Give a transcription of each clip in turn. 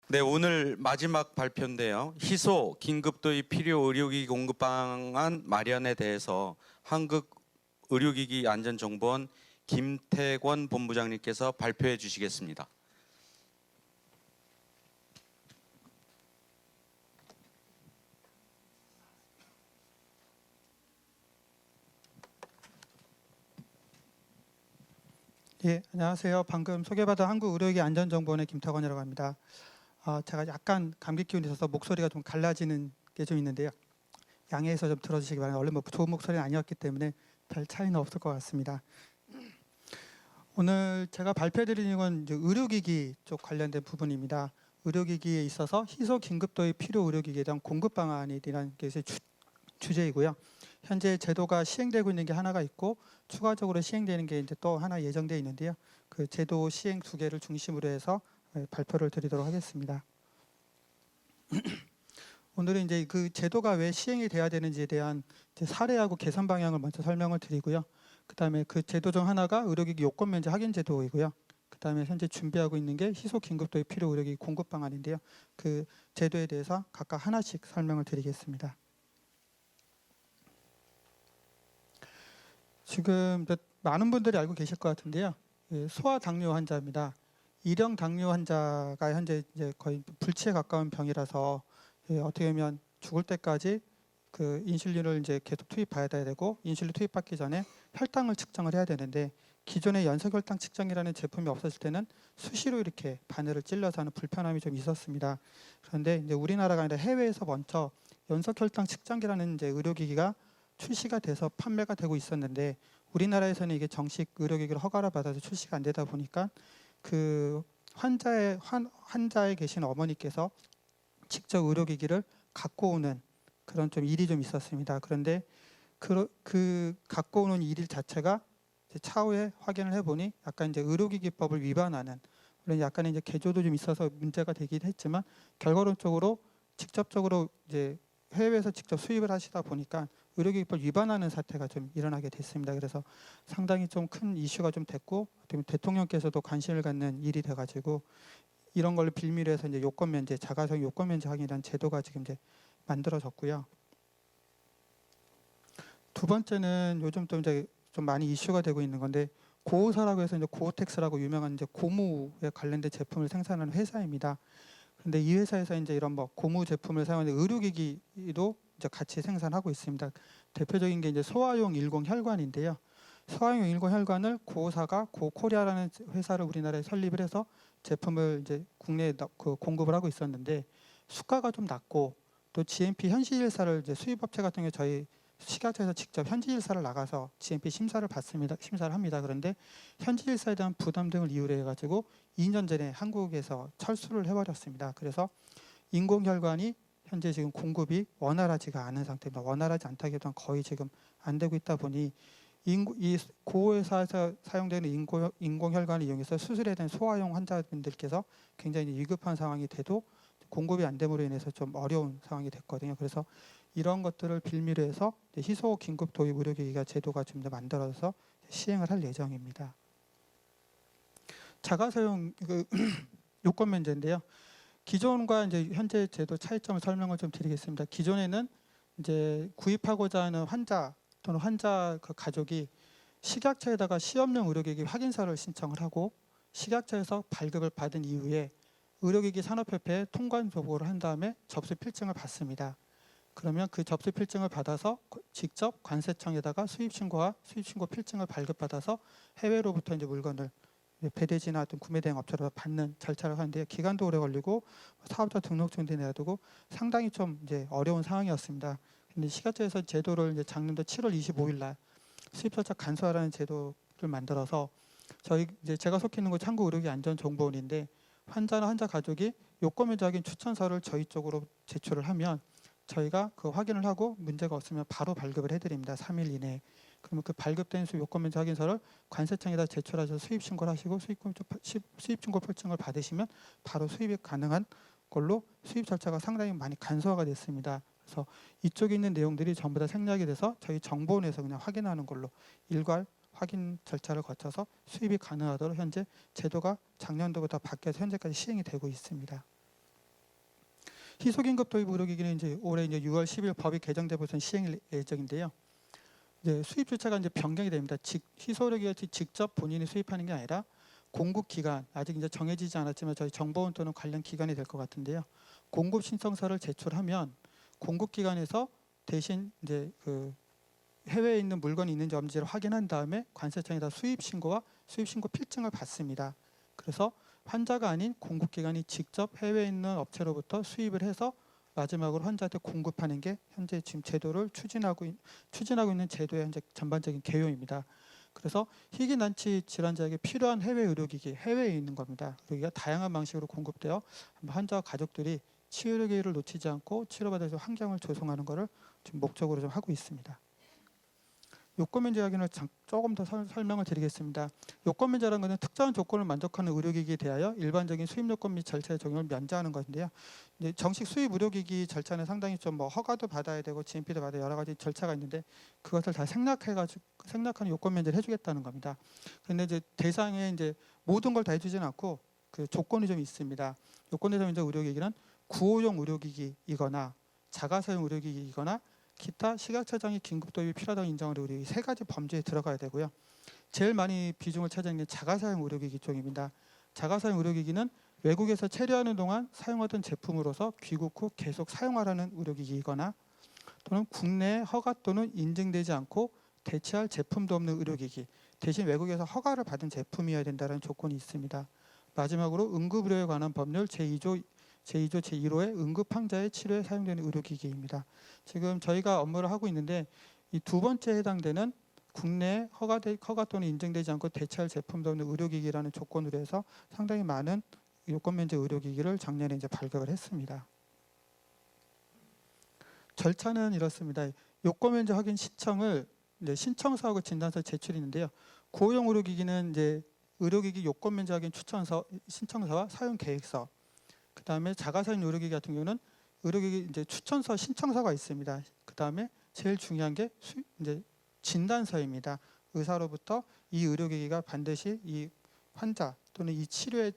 네, 오늘 마지막 발표인데요. 희소 긴급도입 필요 의료기기 공급 방안 마련에 대해서 한국의료기기안전정보원 김태권 본부장님께서 발표해 주시겠습니다. 예, 안녕하세요. 방금 소개받은 한국의료기기안전정보원의 김태권이라고 합니다. 제가 약간 감기 기운이 있어서 목소리가 좀 갈라지는 게 좀 있는데요. 양해해서 좀 들어주시기 바랍니다. 원래 뭐 좋은 목소리는 아니었기 때문에 별 차이는 없을 것 같습니다. 오늘 제가 발표드리는 건 이제 의료기기 쪽 관련된 부분입니다. 의료기기에 있어서 희소 긴급도입 필요 의료기기에 대한 공급 방안이라는 게 주제이고요. 현재 제도가 시행되고 있는 게 하나가 있고 추가적으로 시행되는 게 이제 또 하나 예정되어 있는데요. 그 제도 시행 두 개를 중심으로 해서 발표를 드리도록 하겠습니다. 오늘은 이제 그 제도가 왜 시행이 돼야 되는지에 대한 사례하고 개선 방향을 먼저 설명을 드리고요. 그다음에 그 제도 중 하나가 의료기기 요건 면제 확인 제도이고요. 그다음에 현재 준비하고 있는 게 희소 긴급도입 필요 의료기기 공급 방안인데요. 그 제도에 대해서 각각 하나씩 설명을 드리겠습니다. 지금 많은 분들이 알고 계실 것 같은데요. 소아 당뇨 환자입니다. 일형 당뇨 환자가 현재 이제 거의 불치에 가까운 병이라서 어떻게 보면 죽을 때까지 그 인슐린을 이제 계속 투입해야 되고 인슐린 투입받기 전에 혈당을 측정을 해야 되는데 기존의 연속 혈당 측정이라는 제품이 없었을 때는 수시로 이렇게 바늘을 찔러서 하는 불편함이 좀 있었습니다. 그런데 이제 우리나라가 아니라 해외에서 먼저 연속 혈당 측정기라는 이제 의료기기가 출시가 돼서 판매가 되고 있었는데 우리나라에서는 이게 정식 의료기기를 허가를 받아서 출시가 안 되다 보니까 그 환자에 계신 어머니께서 직접 의료기기를 갖고 오는 그런 좀 일이 좀 있었습니다. 그런데 그 갖고 오는 일 자체가 차후에 확인을 해보니 약간 이제 의료기기법을 위반하는 물론 약간의 이제 개조도 좀 있어서 문제가 되긴 했지만 결과론적으로 직접적으로 이제 해외에서 직접 수입을 하시다 보니까 의료기기법 위반하는 사태가 좀 일어나게 됐습니다. 그래서 상당히 좀 큰 이슈가 좀 됐고 대통령께서도 관심을 갖는 일이 돼가지고 이런 걸로 빌미로 해서 이제 요건 면제, 자가성 요건 면제 확인이라는 제도가 지금 이제 만들어졌고요. 두 번째는 요즘 또 이제 좀 많이 이슈가 되고 있는 건데 고오사라고 해서 이제 고오텍스라고 유명한 이제 고무에 관련된 제품을 생산하는 회사입니다. 그런데 이 회사에서 이제 이런 뭐 고무 제품을 사용하는 의료기기도 이제 같이 생산하고 있습니다. 대표적인 게 이제 소아용 일공 혈관인데요. 소아용 일공 혈관을 고오사가 고코리아라는 회사를 우리나라에 설립을 해서 제품을 이제 국내에 공급을 하고 있었는데 수가가 좀 낮고 또 GMP 현시일사를 이제 수입업체 같은 경우 저희 식약처에서 직접 현지일사를 나가서 GMP 심사를 받습니다. 심사를 합니다. 그런데 현지일사에 대한 부담 등을 이유로 해가지고 2년 전에 한국에서 철수를 해버렸습니다. 그래서 인공혈관이 현재 지금 공급이 원활하지가 않은 상태입니다. 원활하지 않다기보다는 거의 지금 안 되고 있다 보니 이 고회사에서 사용되는 인공혈관을 이용해서 수술에 대한 소아용 환자분들께서 굉장히 위급한 상황이 돼도 공급이 안 됨으로 인해서 좀 어려운 상황이 됐거든요. 그래서 이런 것들을 빌미로 해서 희소 긴급 도입 의료기기가 제도가 좀 더 만들어서 시행을 할 예정입니다. 자가사용 요건 면제인데요. 기존과 이제 현재 제도 차이점을 설명을 좀 드리겠습니다. 기존에는 이제 구입하고자 하는 환자 또는 환자 그 가족이 식약처에다가 시험용 의료기기 확인서를 신청을 하고 식약처에서 발급을 받은 이후에 의료기기 산업협회에 통관 조보를 한 다음에 접수 필증을 받습니다. 그러면 그 접수 필증을 받아서 직접 관세청에다가 수입 신고와 수입 신고 필증을 발급받아서 해외로부터 이제 물건을 배대지나 어떤 구매 대행 업체로 받는 절차를 하는데 기간도 오래 걸리고 사업자 등록증도 내야 되고 상당히 좀 이제 어려운 상황이었습니다. 근데 식약처에서 제도를 이제 작년도 7월 25일 날 수입 절차 간소화라는 제도를 만들어서 저희 이제 제가 속해 있는 곳 한국의료기안전정보원인데 환자나 환자 가족이 요건 면제 확인 추천서를 저희 쪽으로 제출을 하면 저희가 그 확인을 하고 문제가 없으면 바로 발급을 해드립니다. 3일 이내에. 그러면 그 발급된 요건 면제 확인서를 관세청에다 제출하셔서 수입 신고를 하시고 수입 신고 필증을 받으시면 바로 수입이 가능한 걸로 수입 절차가 상당히 많이 간소화가 됐습니다. 그래서 이쪽에 있는 내용들이 전부 다 생략이 돼서 저희 정보원에서 그냥 확인하는 걸로 일괄 확인 절차를 거쳐서 수입이 가능하도록 현재 제도가 작년도부터 바뀌어서 현재까지 시행이 되고 있습니다. 희소긴급 도입 의료기기는 이제 올해 이제 6월 10일 법이 개정되고선 시행 예정인데요. 이제 수입 주체가 이제 변경이 됩니다. 희소의료기가 직접 본인이 수입하는 게 아니라 공급 기관, 아직 이제 정해지지 않았지만 저희 정보원 또는 관련 기관이 될 것 같은데요. 공급 신청서를 제출하면 공급 기관에서 대신 이제 그 해외에 있는 물건이 있는지 없는지를 확인한 다음에 관세청에다 수입 신고와 수입 신고 필증을 받습니다. 그래서 환자가 아닌 공급 기관이 직접 해외에 있는 업체로부터 수입을 해서 마지막으로 환자한테 공급하는 게 현재 지금 제도를 추진하고 있는 제도의 현재 전반적인 개요입니다. 그래서 희귀 난치 질환자에게 필요한 해외 의료기기, 해외에 있는 겁니다. 의료기가 다양한 방식으로 공급되어 환자와 가족들이 치유 의료기를 놓치지 않고 치료받을 수 있는 환경을 조성하는 것을 지금 목적으로 좀 하고 있습니다. 요건면제 확인을 조금 더 설명을 드리겠습니다. 요건면제라는 것은 특정한 조건을 만족하는 의료기기에 대하여 일반적인 수입 요건 및 절차의 적용을 면제하는 것인데요. 이제 정식 수입 의료기기 절차는 상당히 좀 뭐 허가도 받아야 되고 GMP도 받아야 여러 가지 절차가 있는데 그것을 다 생략하는 요건면제를 해주겠다는 겁니다. 그런데 이제 대상에 이제 모든 걸 다 해주지는 않고 그 조건이 좀 있습니다. 요건대상 의료기기는 구호용 의료기기이거나 자가사용 의료기기이거나 기타 식약처장이 긴급 도입이 필요하다고 인정하는 의료기기 세 가지 범주에 들어가야 되고요. 제일 많이 비중을 차지하는 게 자가사용 의료기기 쪽입니다. 자가사용 의료기기는 외국에서 체류하는 동안 사용하던 제품으로서 귀국 후 계속 사용하라는 의료기기이거나 또는 국내에 허가 또는 인증되지 않고 대체할 제품도 없는 의료기기, 대신 외국에서 허가를 받은 제품이어야 된다는 조건이 있습니다. 마지막으로 응급의료에 관한 법률 제2조, 제1호의 응급환자의 치료에 사용되는 의료기기입니다. 지금 저희가 업무를 하고 있는데 이 두 번째에 해당되는 국내 허가 또는 인증되지 않고 대체할 제품도 없는 의료기기라는 조건으로 해서 상당히 많은 요건면제 의료기기를 작년에 이제 발급을 했습니다. 절차는 이렇습니다. 요건면제 확인 신청을 이제 신청서하고 진단서 제출이 있는데요. 구호용 의료기기는 이제 의료기기 요건면제 확인 신청서와 사용 계획서. 그다음에 자가사용 의료기기 같은 경우는 의료기기 이제 추천서 신청서가 있습니다. 그다음에 제일 중요한 게 이제 진단서입니다. 의사로부터 이 의료기기가 반드시 이 환자 또는 이 치료에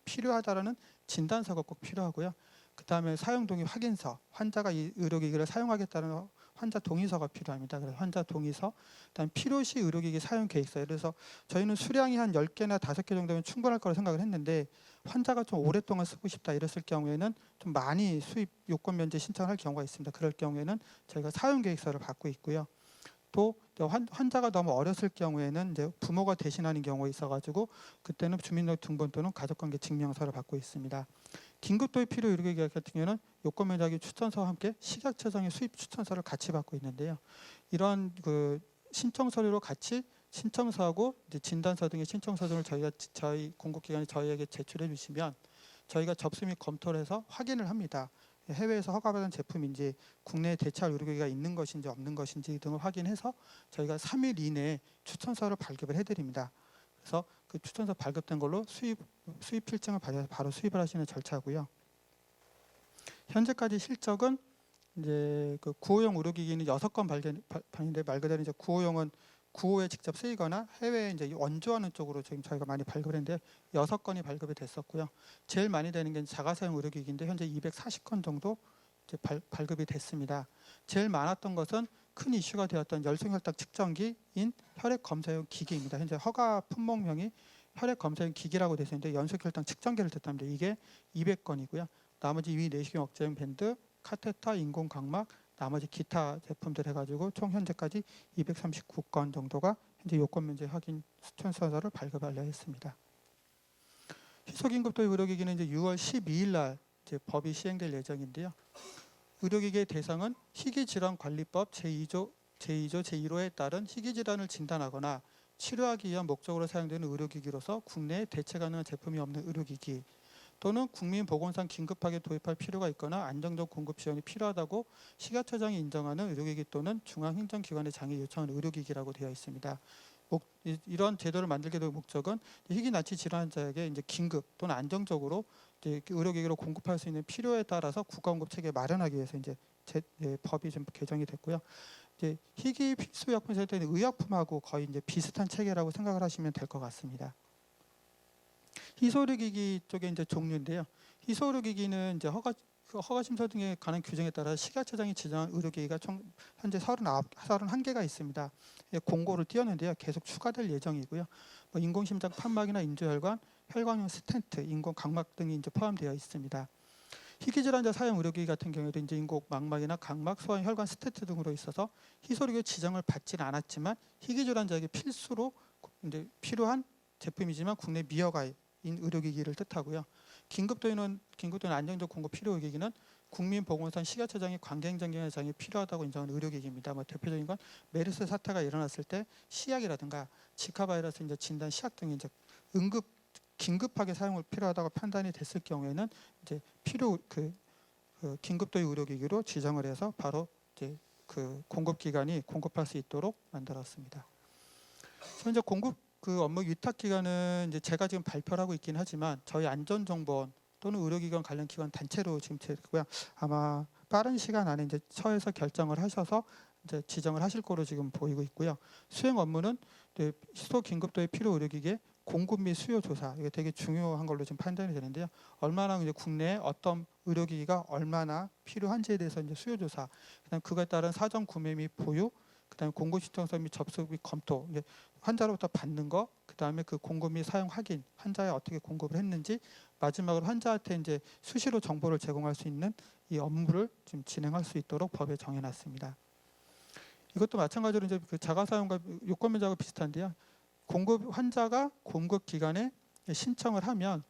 필요하다라는 진단서가 꼭 필요하고요. 그다음에 사용 동의 확인서, 환자가 이 의료기기를 사용하겠다는 환자 동의서가 필요합니다. 그래서 환자 동의서, 그다음 필요시 의료기기 사용 계획서. 그래서 저희는 수량이 한 10개나 5개 정도면 충분할 거라고 생각을 했는데 환자가 좀 오랫동안 쓰고 싶다 이랬을 경우에는 좀 많이 수입 요건 면제 신청할 경우가 있습니다. 그럴 경우에는 저희가 사용 계획서를 받고 있고요. 또 환자가 너무 어렸을 경우에는 이제 부모가 대신하는 경우가 있어가지고 그때는 주민등록등본 또는 가족관계 증명서를 받고 있습니다. 긴급 도입 필요 의료기기 같은 경우는 요건 면제 확인 추천서와 함께 식약처장의 수입 추천서를 같이 받고 있는데요. 이런 그 신청 서류로 같이 신청서하고 이제 진단서 등의 신청서 등을 저희 공급기관이 저희에게 제출해 주시면 저희가 접수 및 검토를 해서 확인을 합니다. 해외에서 허가받은 제품인지 국내에 대체할 의료기기가 있는 것인지 없는 것인지 등을 확인해서 저희가 3일 이내에 추천서를 발급을 해드립니다. 그래서 그 추천서 발급된 걸로 수입 필증을 받아서 바로 수입을 하시는 절차고요. 현재까지 실적은 이제 그 구호용 의료기기는 6건 발견인데 말 그대로 이제 구호용은 구호에 직접 쓰이거나 해외에 이제 원조하는 쪽으로 지금 저희가 많이 발급했는데 6건이 발급이 됐었고요. 제일 많이 되는 게 자가사용 의료기기인데 현재 240건 정도 이제 발급이 됐습니다. 제일 많았던 것은 큰 이슈가 되었던 열성혈당 측정기인 혈액 검사용 기기입니다. 현재 허가 품목명이 혈액 검사용 기기라고 되어 있는데 연속혈당 측정기를 듣답니다. 이게 200건이고요. 나머지 위 내시경 억제용 밴드, 카테터, 인공각막, 나머지 기타 제품들 해가지고 총 현재까지 239건 정도가 현재 요건면제 확인 추천서를 발급하려 했습니다. 희소긴급 도입 의료기기는 이제 6월 12일 날 이제 법이 시행될 예정인데요. 의료기기의 대상은 희귀질환관리법 제2조, 제1호에 따른 희귀질환을 진단하거나 치료하기 위한 목적으로 사용되는 의료기기로서 국내에 대체 가능한 제품이 없는 의료기기 또는 국민보건상 긴급하게 도입할 필요가 있거나 안정적 공급 지원이 필요하다고 식약처장이 인정하는 의료기기 또는 중앙행정기관의 장애 요청하는 의료기기라고 되어 있습니다. 이런 제도를 만들게 된 목적은 희귀난치 질환자에게 이제 긴급 또는 안정적으로 이제 의료기기로 공급할 수 있는 필요에 따라서 국가공급 체계 마련하기 위해서 이제 법이 좀 개정이 됐고요. 이제 희귀 필수의약품 세대는 의약품하고 거의 이제 비슷한 체계라고 생각을 하시면 될 것 같습니다. 희소의료기기 쪽에 이제 종류인데요. 희소 의료기기는 이제 허가 심사 등에 관한 규정에 따라 식약처장이 지정한 의료기기가 총 현재 31개가 있습니다. 예, 공고를 띄웠는데요. 계속 추가될 예정이고요. 뭐 인공심장 판막이나 인조혈관, 혈관용 스텐트, 인공각막 등이 이제 포함되어 있습니다. 희귀질환자 사용 의료기기 같은 경우에도 이제 인공막막이나 각막, 소환, 혈관 스텐트 등으로 있어서 희소의료기 지정을 받지는 않았지만 희귀질환자에게 필수로 이제 필요한 제품이지만 국내 미허가인 의료기기를 뜻하고요. 긴급도에는 안정적 공급 필요 의료기기는 국민보건상 식약처장이 관계행정기관장이 필요하다고 인정하는 의료기기입니다. 뭐 대표적인 건 메르스 사태가 일어났을 때 시약이라든가 지카 바이러스 이제 진단 시약 등이 이제 긴급하게 사용을 필요하다고 판단이 됐을 경우에는 이제 긴급도의 의료기기로 지정을 해서 바로 이제 그 공급기관이 공급할 수 있도록 만들었습니다. 현재 공급 업무 위탁 기관은 이제 제가 지금 발표를 하고 있긴 하지만 저희 안전정보원 또는 의료기관 관련 기관 단체로 지금 되고요. 아마 빠른 시간 안에 이제 처에서 결정을 하셔서 이제 지정을 하실 거로 지금 보이고 있고요. 수행 업무는 희소 긴급도의 필요 의료기기의 공급 및 수요 조사, 이게 되게 중요한 걸로 지금 판단이 되는데요. 얼마나 이제 국내에 어떤 의료기기가 얼마나 필요한지에 대해서 이제 수요 조사, 그다음 그거에 따른 사전 구매 및 보유, 그다음에 공급 신청서 및 접수 및 검토, 이제 환자로부터 받는 거, 그다음에 그 공급 및 사용 확인, 환자에 어떻게 공급을 했는지, 마지막으로 환자한테 이제 수시로 정보를 제공할 수 있는 이 업무를 지금 진행할 수 있도록 법에 정해놨습니다. 이것도 마찬가지로 이제 그 자가사용과 요건면제하고 비슷한데요. 환자가 공급 기관에 신청을 하면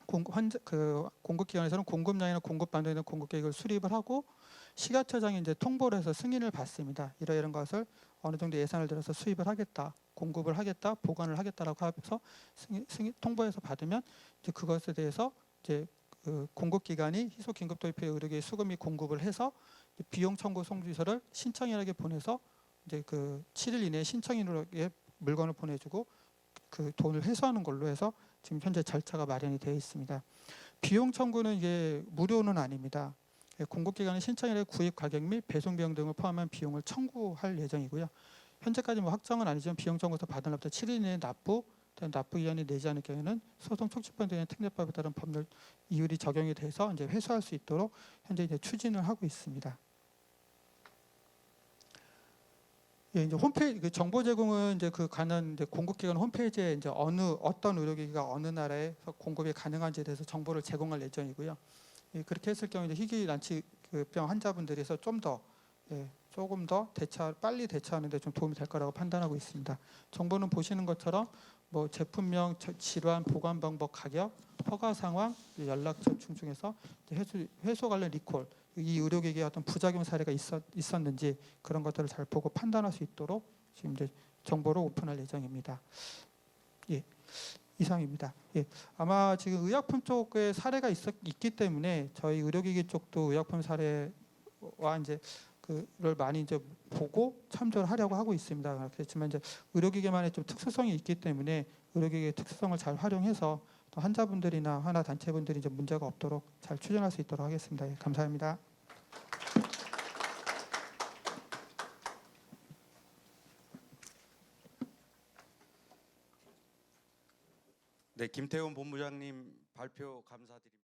공급 기관에서는 공급량이나 공급 반도에 대한 공급 계획을 수립을 하고 식약처장이 이제 통보를 해서 승인을 받습니다. 이런 것을 어느 정도 예산을 들여서 수입을 하겠다, 공급을 하겠다, 보관을 하겠다라고 해서 통보해서 받으면 이제 그것에 대해서 이제 그 공급 기관이 희소 긴급 도입 의료기기 수급 및 공급을 해서 비용 청구 송지서를 신청인에게 보내서 이제 그 7일 이내에 신청인에게 물건을 보내주고 그 돈을 회수하는 걸로 해서 지금 현재 절차가 마련이 되어 있습니다. 비용 청구는 이게 무료는 아닙니다. 공급기관의 신청일의 구입 가격 및 배송 비용 등을 포함한 비용을 청구할 예정이고요. 현재까지 뭐 확정은 아니지만 비용 청구서 받은 날부터 7일 이내에 납부기한이 내지 않을 경우에는 소송 촉진법 등의 특례법에 따른 법률 이율이 적용이 돼서 이제 회수할 수 있도록 현재 이제 추진을 하고 있습니다. 예, 이제 홈페이지 그 정보 제공은 이제 그 관한 이제 공급기관 홈페이지에 이제 어떤 의료기기가 어느 나라에서 공급이 가능한지에 대해서 정보를 제공할 예정이고요. 예, 그렇게 했을 경우 이제 희귀 난치병 환자분들에서 조금 더 빨리 대처하는데 좀 도움이 될 거라고 판단하고 있습니다. 정보는 보시는 것처럼 뭐 제품명, 질환, 보관 방법, 가격, 허가 상황, 연락처 중에서 회수 관련 리콜, 이 의료기기에 어떤 부작용 사례가 있었는지 그런 것들을 잘 보고 판단할 수 있도록 지금 이제 정보를 오픈할 예정입니다. 예, 이상입니다. 예, 아마 지금 의약품 쪽에 사례가 있기 때문에 저희 의료기기 쪽도 의약품 사례와 이제 그를 많이 이제 보고 참조를 하려고 하고 있습니다. 그렇지만 이제 의료기기만의 좀 특수성이 있기 때문에 의료기기의 특수성을 잘 활용해서 또 환자분들이나 환자 단체분들이 이제 문제가 없도록 잘 추진할 수 있도록 하겠습니다. 예, 감사합니다. 네, 김태훈 본부장님 발표 감사드립니다.